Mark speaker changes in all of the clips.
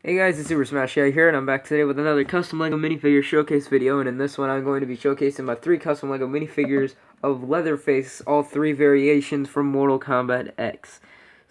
Speaker 1: Hey guys, it's Super Smash Guy here, and I'm back today with another custom LEGO minifigure showcase video, and in this one I'm going to be showcasing my 3 custom LEGO minifigures of Leatherface, all 3 variations from Mortal Kombat X.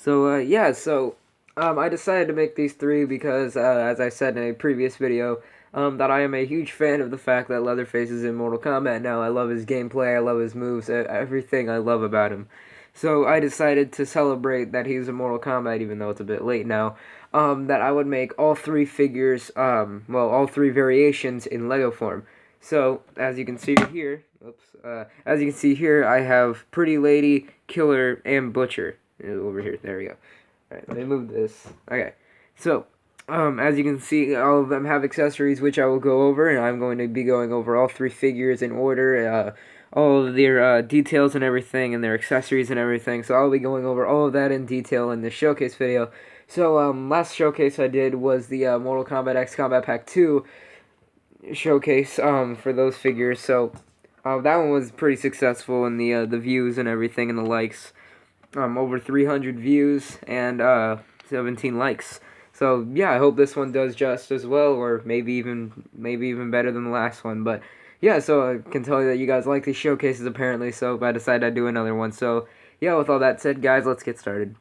Speaker 1: I decided to make these 3 because, as I said in a previous video, that I am a huge fan of the fact that Leatherface is in Mortal Kombat now. I love his gameplay, I love his moves, everything I love about him. So I decided to celebrate that he's in Mortal Kombat, even though it's a bit late now, that I would make all 3 figures, all 3 variations in Lego form. So, as you can see here, I have Pretty Lady, Killer, and Butcher. Over here, there we go. Alright, let me move this. Okay, so, as you can see, all of them have accessories, which I will go over, and I'm going to be going over all 3 figures in order, all of their details and everything, and their accessories and everything. So I'll be going over all of that in detail in this showcase video. So last showcase I did was the Mortal Kombat X Combat Pack 2 showcase for those figures. So that one was pretty successful in the views and everything and the likes. Over 300 views and 17 likes. So yeah, I hope this one does just as well, or maybe even better than the last one. But yeah, so I can tell you that you guys like these showcases apparently. So I decided I'd do another one. So yeah, with all that said, guys, let's get started.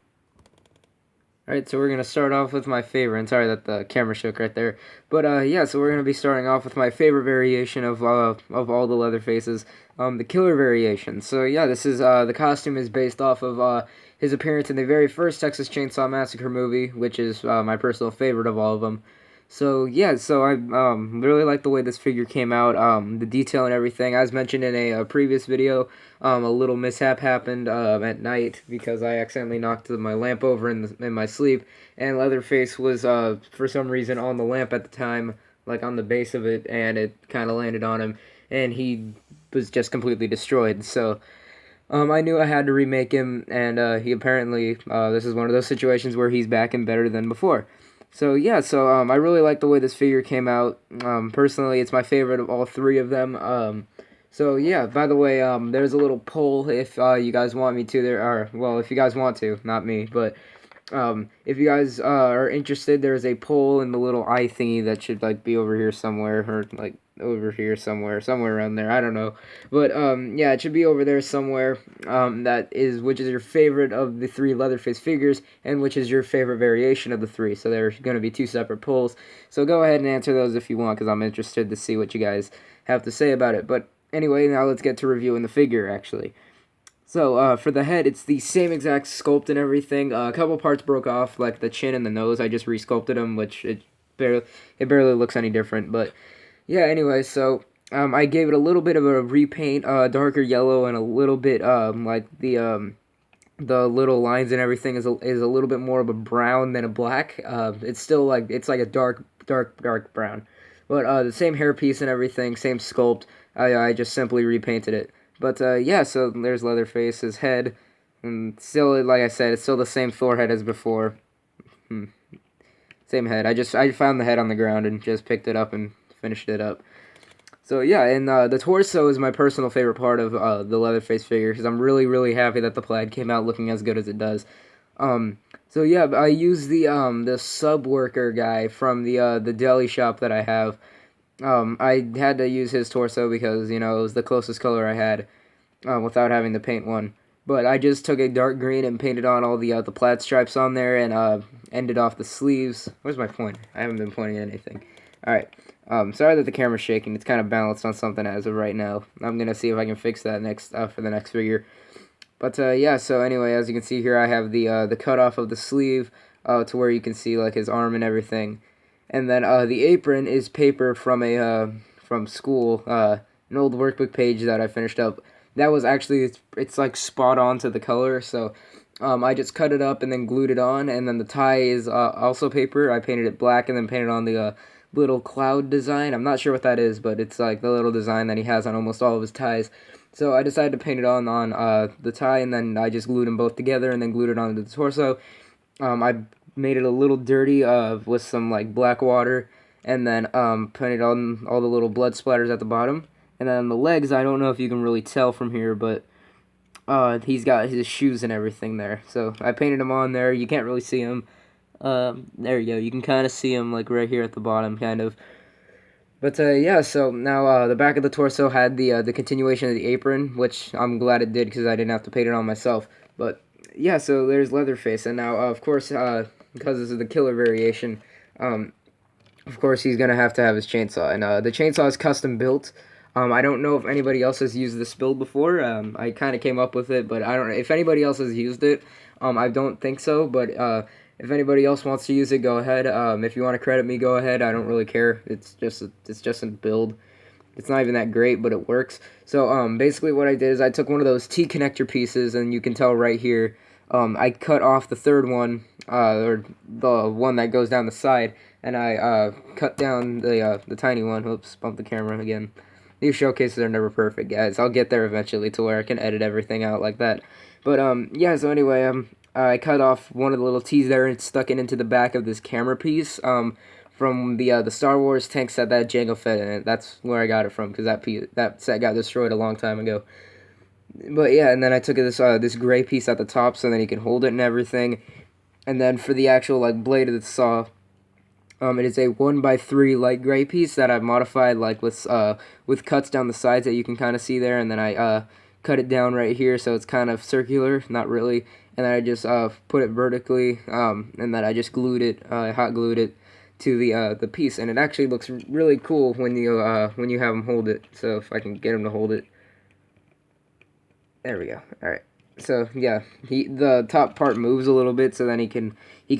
Speaker 1: Alright, so we're going to start off with my favorite, and sorry that the camera shook right there, but yeah, so we're going to be starting off with my favorite variation of all the Leatherfaces, the Killer variation. So yeah, this is, the costume is based off of his appearance in the very first Texas Chainsaw Massacre movie, which is my personal favorite of all of them. So yeah, so I really like the way this figure came out, the detail and everything. As mentioned in a previous video, a little mishap happened at night because I accidentally knocked my lamp over in my sleep, and Leatherface was for some reason on the lamp at the time, like on the base of it, and it kind of landed on him, and he was just completely destroyed. So I knew I had to remake him, and he apparently, this is one of those situations where he's back and better than before. So yeah, I really like the way this figure came out. Personally, it's my favorite of all 3 of them. So yeah, by the way, there's a little poll if you guys want me to. If you guys want to, not me, but if you guys are interested, there's a poll in the little eye thingy that should like be over here somewhere, or like over here somewhere around there. I don't know, but yeah, it should be over there somewhere. Which is your favorite of the 3 Leatherface figures, and which is your favorite variation of the 3. So there's going to be 2 separate polls. So go ahead and answer those if you want, because I'm interested to see what you guys have to say about it. But anyway, now let's get to reviewing the figure actually. So, for the head, it's the same exact sculpt and everything. A couple parts broke off, like the chin and the nose. I just resculpted them, which it barely looks any different. But yeah, anyway, so I gave it a little bit of a repaint, darker yellow, and a little bit like the little lines and everything is a little bit more of a brown than a black. It's still like a dark brown, but the same hairpiece and everything, same sculpt. I just simply repainted it. But yeah, so there's Leatherface's head, and still, like I said, it's still the same Thor head as before. Same head. I found the head on the ground and just picked it up and finished it up. So yeah, and the torso is my personal favorite part of the Leatherface figure, because I'm really happy that the plaid came out looking as good as it does. So yeah, I used the sub worker guy from the deli shop that I have. I had to use his torso because, you know, it was the closest color I had without having to paint one. But I just took a dark green and painted on all the plaid stripes on there, and ended off the sleeves. Where's my point? I haven't been pointing at anything. Alright, sorry that the camera's shaking. It's kind of balanced on something as of right now. I'm going to see if I can fix that next for the next figure. But yeah, so anyway, as you can see here, I have the cutoff of the sleeve to where you can see like his arm and everything. And then the apron is paper from school, an old workbook page that I finished up. That was actually, it's like spot on to the color, so I just cut it up and then glued it on. And then the tie is also paper. I painted it black and then painted on the little cloud design. I'm not sure what that is, but it's like the little design that he has on almost all of his ties. So I decided to paint it on the tie, and then I just glued them both together and then glued it onto the torso. I made it a little dirty with some like black water, and then painted on all the little blood splatters at the bottom. And then the legs, I don't know if you can really tell from here, but he's got his shoes and everything there. So I painted him on there. You can't really see him, There you go. You can kind of see him like right here at the bottom, kind of. But yeah, so now the back of the torso had the continuation of the apron, which I'm glad it did because I didn't have to paint it on myself. But yeah, so there's Leatherface, and now of course because this is the killer variation, um, of course he's gonna have to have his chainsaw, and the chainsaw is custom built. I don't know if anybody else has used this build before. I kind of came up with it, but I don't know if anybody else has used it. I don't think so, but if anybody else wants to use it, go ahead. If you want to credit me, go ahead. I don't really care. It's just a build. It's not even that great, but it works. So basically what I did is I took one of those T-connector pieces, and you can tell right here, I cut off the third one, or the one that goes down the side, and I cut down the tiny one. Oops, bumped the camera again. These showcases are never perfect, guys. I'll get there eventually to where I can edit everything out like that. But yeah. So anyway, I cut off one of the little T's there and stuck it into the back of this camera piece. From the Star Wars tank set that Jango Fett in it. That's where I got it from, because that set got destroyed a long time ago. But yeah, and then I took this gray piece at the top so then he can hold it and everything. And then for the actual like blade of the saw, it is a 1x3 light gray piece that I've modified like with cuts down the sides that you can kind of see there, and then I cut it down right here so it's kind of circular, not really, and then I just put it vertically, and then I just glued it, hot glued it to the piece, and it actually looks really cool when you have him hold it. So if I can get him to hold it, there we go. All right. So yeah, the top part moves a little bit, so then he can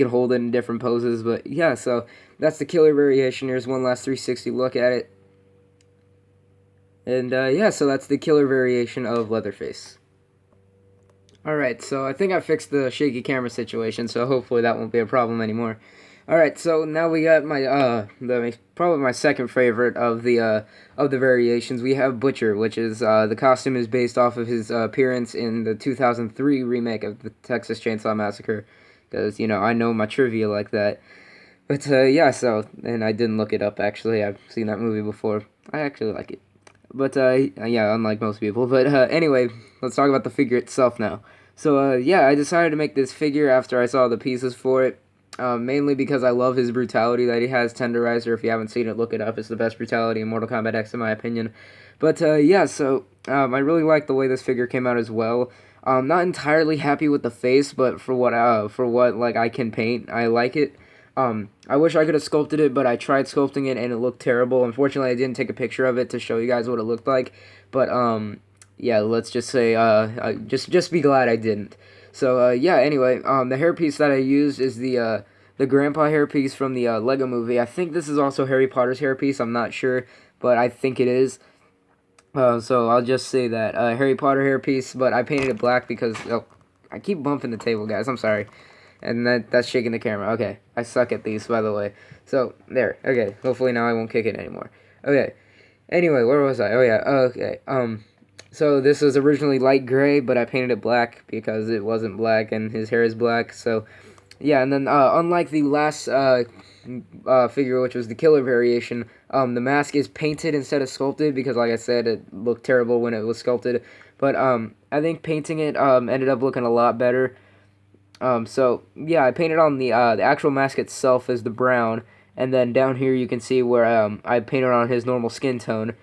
Speaker 1: hold it in different poses. But yeah, so that's the killer variation. Here's one last 360 look at it, and yeah, so that's the killer variation of Leatherface. Alright, so I think I fixed the shaky camera situation, so hopefully that won't be a problem anymore. Alright, so now we got my probably my second favorite of the variations. We have Butcher, which is the costume is based off of his appearance in the 2003 remake of the Texas Chainsaw Massacre, because you know I know my trivia like that. But yeah, so and I didn't look it up actually. I've seen that movie before. I actually like it. But yeah, unlike most people. But anyway, let's talk about the figure itself now. So yeah, I decided to make this figure after I saw the pieces for it. Mainly because I love his brutality that he has. Tenderizer, if you haven't seen it, look it up. It's the best brutality in Mortal Kombat X, in my opinion. But yeah, so I really like the way this figure came out as well. I'm not entirely happy with the face, but for what like I can paint, I like it. I wish I could have sculpted it, but I tried sculpting it and it looked terrible. Unfortunately, I didn't take a picture of it to show you guys what it looked like. But yeah, let's just say just be glad I didn't. So yeah, anyway, the hairpiece that I used is the grandpa hairpiece from the Lego movie. I think this is also Harry Potter's hairpiece. I'm not sure, but I think it is. So I'll just say that Harry Potter hairpiece, but I painted it black because I keep bumping the table, guys. I'm sorry. And that's shaking the camera. Okay, I suck at these, by the way. So there. Okay, hopefully now I won't kick it anymore. Okay. Anyway, where was I? Oh yeah. Okay. So this was originally light gray, but I painted it black because it wasn't black, and his hair is black. So yeah, and then unlike the last figure, which was the killer variation, the mask is painted instead of sculpted because, like I said, it looked terrible when it was sculpted. But I think painting it ended up looking a lot better. So yeah, I painted on the actual mask itself as the brown, and then down here you can see where I painted on his normal skin tone.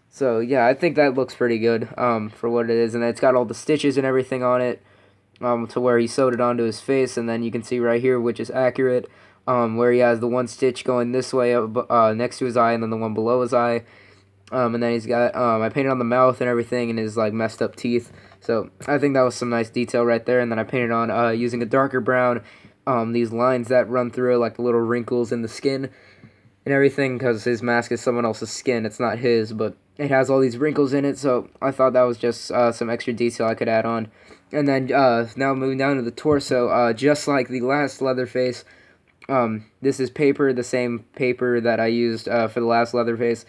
Speaker 1: So yeah, I think that looks pretty good for what it is, and it's got all the stitches and everything on it, to where he sewed it onto his face, and then you can see right here, which is accurate, where he has the one stitch going this way next to his eye, and then the one below his eye. And then he's got, I painted on the mouth and everything and his, like, messed up teeth. So, I think that was some nice detail right there. And then I painted on, using a darker brown, these lines that run through, like, the little wrinkles in the skin and everything, because his mask is someone else's skin. It's not his, but it has all these wrinkles in it, so I thought that was just, some extra detail I could add on. And then, now moving down to the torso, just like the last Leatherface, this is paper, the same paper that I used, for the last Leatherface.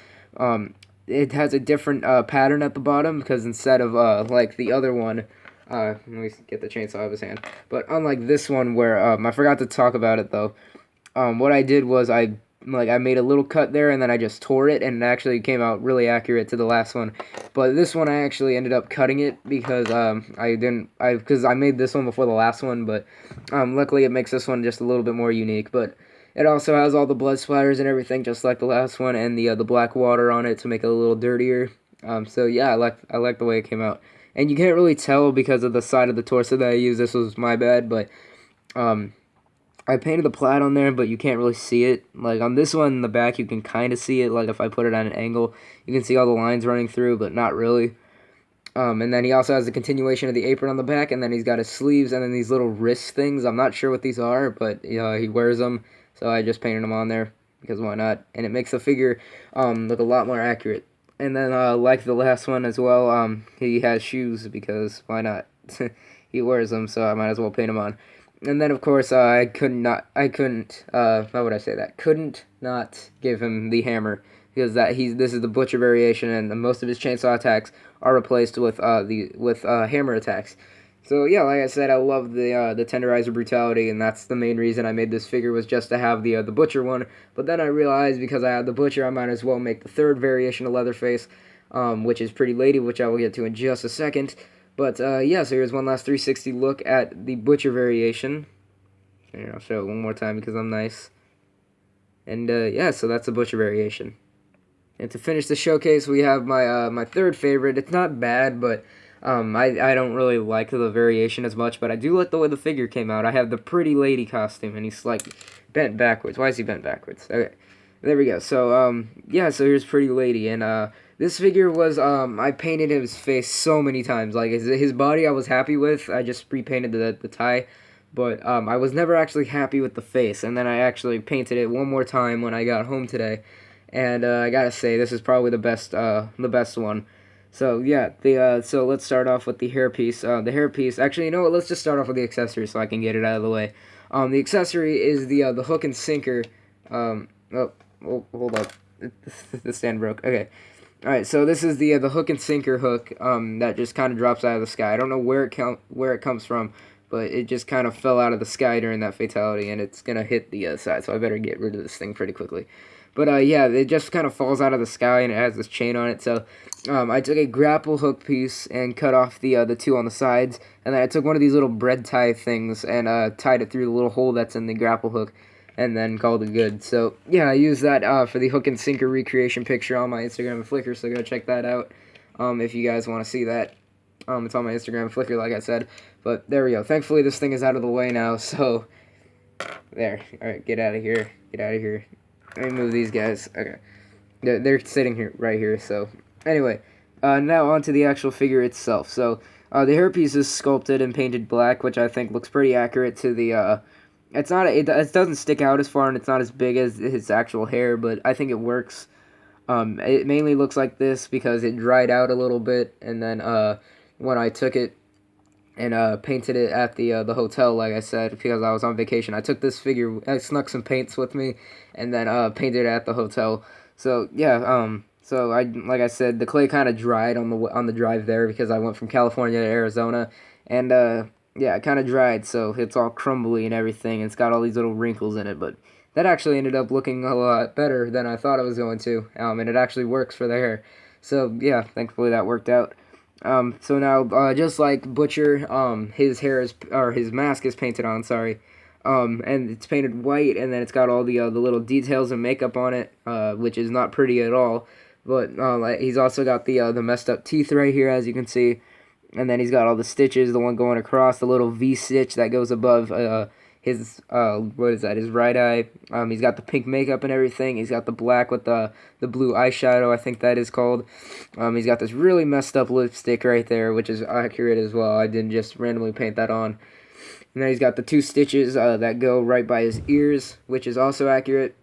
Speaker 1: It has a different pattern at the bottom because instead of like the other one, let me get the chainsaw out of his hand. But unlike this one where I forgot to talk about it though, what I did was I like I made a little cut there and then I just tore it, and it actually came out really accurate to the last one. But this one I actually ended up cutting it because I made this one before the last one, but luckily it makes this one just a little bit more unique. But it also has all the blood splatters and everything just like the last one, and the black water on it to make it a little dirtier. So yeah, I like the way it came out. And you can't really tell because of the side of the torso that I used. This was my bad, but I painted the plaid on there, but you can't really see it. Like on this one in the back, you can kind of see it. Like if I put it at an angle, you can see all the lines running through, but not really. And then he also has the continuation of the apron on the back, and then he's got his sleeves, and then these little wrist things. I'm not sure what these are, but he wears them, so I just painted them on there because why not? And it makes the figure look a lot more accurate. And then like the last one as well, he has shoes because why not? He wears them, so I might as well paint them on. And then of course couldn't not give him the hammer because this is the butcher variation, and most of his chainsaw attacks are replaced with hammer attacks. So yeah, like I said, I love the tenderizer brutality, and that's the main reason I made this figure, was just to have the butcher one. But then I realized because I had the butcher, I might as well make the third variation of Leatherface, which is Pretty Lady, which I will get to in just a second. But yeah, so here's one last 360 look at the butcher variation. Here, I'll show it one more time because I'm nice. And yeah, so that's the butcher variation. And to finish the showcase, we have my third favorite. It's not bad, but I don't really like the variation as much, but I do like the way the figure came out. I have the Pretty Lady costume, and he's like bent backwards. Why is he bent backwards? Okay, there we go. So yeah, so here's Pretty Lady, and this figure was I painted his face so many times. Like his body, I was happy with. I just repainted the tie, but I was never actually happy with the face. And then I actually painted it one more time when I got home today. And I gotta say, this is probably the best one. So yeah, so let's start off with the hairpiece. The hairpiece. Actually, you know what? Let's just start off with the accessory so I can get it out of the way. The accessory is the hook and sinker. Oh, hold up, the stand broke. Okay, all right. So this is the hook and sinker hook. That just kind of drops out of the sky. I don't know where it comes from, but it just kind of fell out of the sky during that fatality, and it's gonna hit the side. So I better get rid of this thing pretty quickly. But yeah, it just kind of falls out of the sky, and it has this chain on it. So I took a grapple hook piece and cut off the two on the sides, and then I took one of these little bread tie things and tied it through the little hole that's in the grapple hook, and then called it good. So yeah, I used that for the hook and sinker recreation picture on my Instagram and Flickr, so go check that out if you guys want to see that. It's on my Instagram and Flickr, like I said. But there we go. Thankfully, this thing is out of the way now, so there. All right, get out of here. Get out of here. Let me move these guys. Okay. They're sitting here, right here, so anyway, now on to the actual figure itself. So the hairpiece is sculpted and painted black, which I think looks pretty accurate to the it doesn't stick out as far, and it's not as big as his actual hair, but I think it works. It mainly looks like this because it dried out a little bit, and then when I took it and painted it at the hotel, like I said, because I was on vacation, I took this figure, I snuck some paints with me, and then painted it at the hotel. So yeah, so like I said, the clay kind of dried on the drive there because I went from California to Arizona, and yeah, it kind of dried, so it's all crumbly and everything. It's got all these little wrinkles in it, but that actually ended up looking a lot better than I thought it was going to, and it actually works for the hair. So yeah, thankfully that worked out. So now, just like Butcher, his mask is painted on, sorry, and it's painted white, and then it's got all the little details and makeup on it, which is not pretty at all, but, he's also got the messed up teeth right here, as you can see, and then he's got all the stitches, the one going across, the little V-stitch that goes above, his his right eye. He's got the pink makeup and everything. He's got the black with the blue eyeshadow, I think that is called. He's got this really messed up lipstick right there, which is accurate as well. I didn't just randomly paint that on. And then he's got the two stitches that go right by his ears, which is also accurate.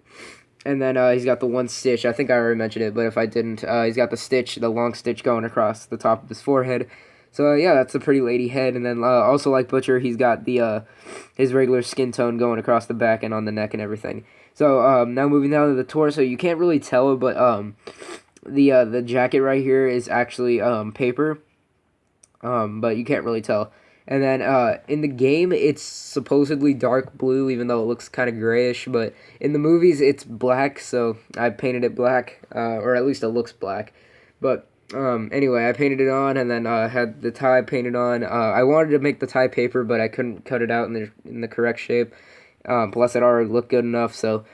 Speaker 1: And then he's got the one stitch, I think I already mentioned it, but if I didn't, he's got the long stitch going across the top of his forehead. So yeah, that's the Pretty Lady head, and then also like Butcher, he's got the his regular skin tone going across the back and on the neck and everything. So now moving down to the torso, you can't really tell, but the jacket right here is actually paper, but you can't really tell. And then in the game, it's supposedly dark blue, even though it looks kind of grayish. But in the movies, it's black, so I painted it black, or at least it looks black. But anyway, I painted it on, and then had the tie painted on. I wanted to make the tie paper, but I couldn't cut it out in the correct shape. Plus, it already looked good enough, so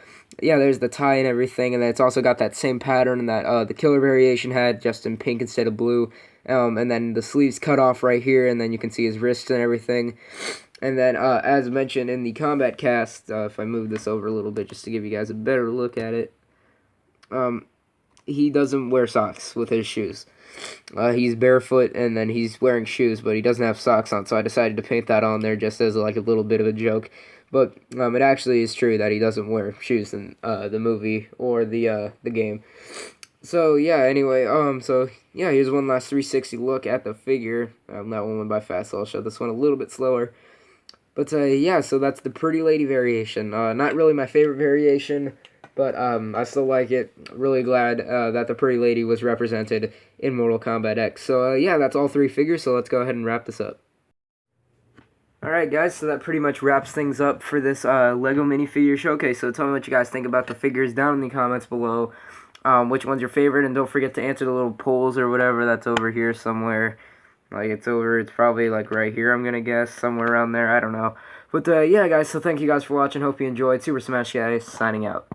Speaker 1: yeah, there's the tie and everything, and then it's also got that same pattern that the killer variation had, just in pink instead of blue. And then the sleeves cut off right here, and then you can see his wrists and everything. And then, as mentioned in the combat cast, if I move this over a little bit just to give you guys a better look at it, he doesn't wear socks with his shoes. He's barefoot, and then he's wearing shoes, but he doesn't have socks on, so I decided to paint that on there just as like a little bit of a joke. But it actually is true that he doesn't wear shoes in the movie or the game. So yeah, anyway, so yeah, here's one last 360 look at the figure. That one went by fast, so I'll show this one a little bit slower. But yeah, so that's the Pretty Lady variation. Not really my favorite variation, but I still like it. Really glad that the Pretty Lady was represented in Mortal Kombat X. So yeah, that's all 3 figures, so let's go ahead and wrap this up. Alright guys, so that pretty much wraps things up for this LEGO minifigure showcase. So tell me what you guys think about the figures down in the comments below. Which one's your favorite, and don't forget to answer the little polls or whatever that's over here somewhere. Like, it's probably like right here, I'm gonna guess, somewhere around there, I don't know. But yeah guys, so thank you guys for watching, hope you enjoyed. Super Smash guys, signing out.